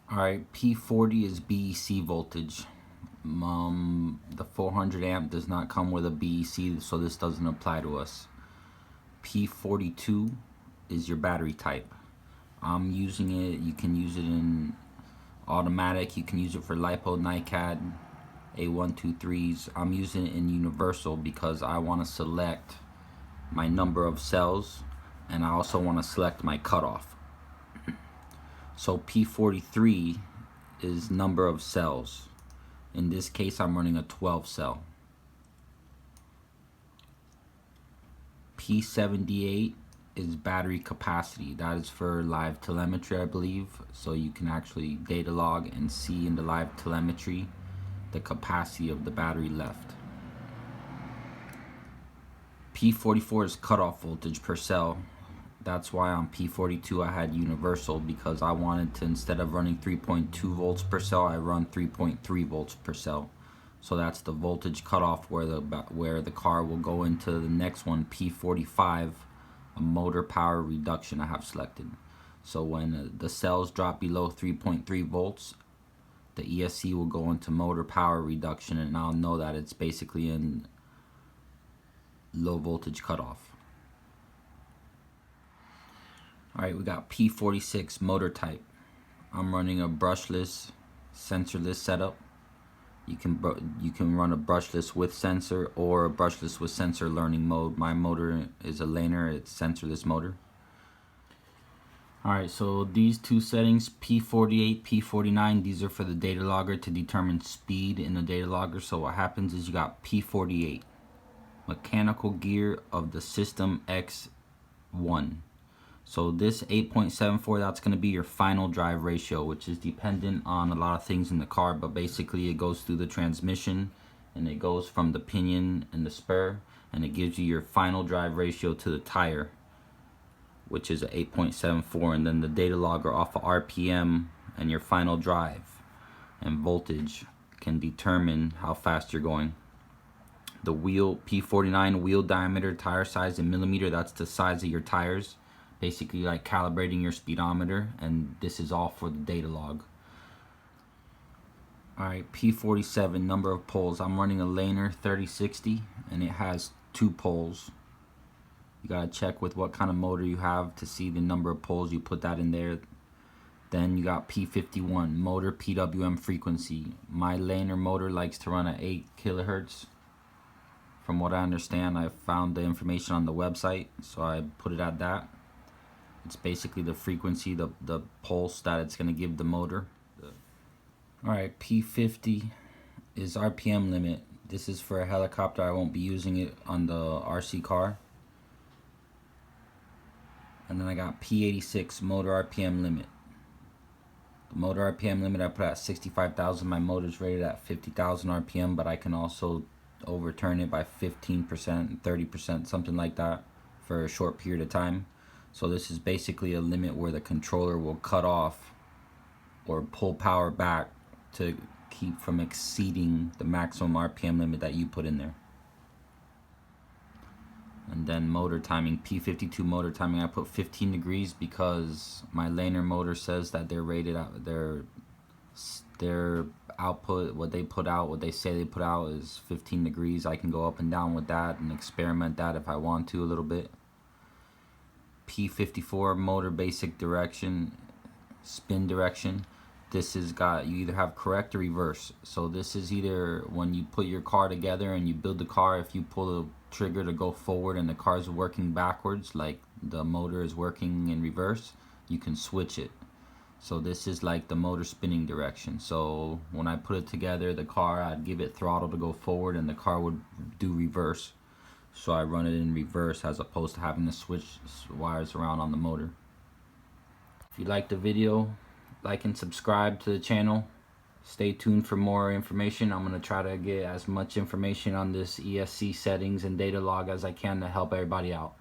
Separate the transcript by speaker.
Speaker 1: Alright, P40 is BEC voltage. The 400 amp does not come with a BEC, so this doesn't apply to us. P42 is your battery type. I'm using it. You can use it in automatic. You can use it for lipo, NiCad, A123s. I'm using it in universal because I want to select my number of cells, and I also want to select my cutoff. So P43 is number of cells. In this case, I'm running a 12 cell. P78 is battery capacity. That is for live telemetry, I believe. So you can actually data log and see in the live telemetry the capacity of the battery left. P44 is cutoff voltage per cell. That's why on P42 I had universal, because I wanted to, instead of running 3.2 volts per cell, I run 3.3 volts per cell. So that's the voltage cutoff where the car will go into the next one, P45, a motor power reduction I have selected. So when the cells drop below 3.3 volts, the ESC will go into motor power reduction, and I'll know that it's basically in low voltage cutoff. Alright, we got P46 Motor Type. I'm running a brushless, sensorless setup. You can run a brushless with sensor or a brushless with sensor learning mode. My motor is a Lehner, it's sensorless motor. Alright, so these two settings, P48, P49, these are for the data logger to determine speed in the data logger. So what happens is you got P48, mechanical gear of the system X1. So this 8.74, that's going to be your final drive ratio, which is dependent on a lot of things in the car, but basically it goes through the transmission and it goes from the pinion and the spur, and it gives you your final drive ratio to the tire, which is 8.74, and then the data logger off of RPM and your final drive and voltage can determine how fast you're going. The wheel, P49 wheel diameter, tire size in millimeter, that's the size of your tires. Basically like calibrating your speedometer, and this is all for the data log. Alright, P47 number of poles. I'm running a Lehner 3060 and it has 2 poles. You gotta check with what kind of motor you have to see the number of poles. You put that in there. Then you got P51 Motor Pwm Frequency. My Lehner motor likes to run at 8 kilohertz. From what I understand, I found the information on the website, so I put it at that. It's basically the frequency, the pulse that it's going to give the motor. Alright, P50 is RPM limit. This is for a helicopter. I won't be using it on the RC car. And then I got P86 Motor Rpm Limit. The motor RPM limit I put at 65,000. My motor's rated at 50,000 RPM, but I can also overturn it by 15%, 30%, something like that for a short period of time. So this is basically a limit where the controller will cut off or pull power back to keep from exceeding the maximum RPM limit that you put in there. And then motor timing, P52 motor timing, I put 15 degrees because my Lehner motor says that they're rated out, their output, what they put out, what they say they put out is 15 degrees. I can go up and down with that and experiment that if I want to a little bit. P54 motor basic direction, spin direction. This has got, you either have correct or reverse. So this is either when you put your car together and you build the car, if you pull the trigger to go forward and the car is working backwards, like the motor is working in reverse, you can switch it. So this is like the motor spinning direction. So when I put it together, the car, I'd give it throttle to go forward and the car would do reverse. So I run it in reverse as opposed to having to switch wires around on the motor. If you liked the video, like and subscribe to the channel. Stay tuned for more information. I'm going to try to get as much information on this ESC settings and data log as I can to help everybody out.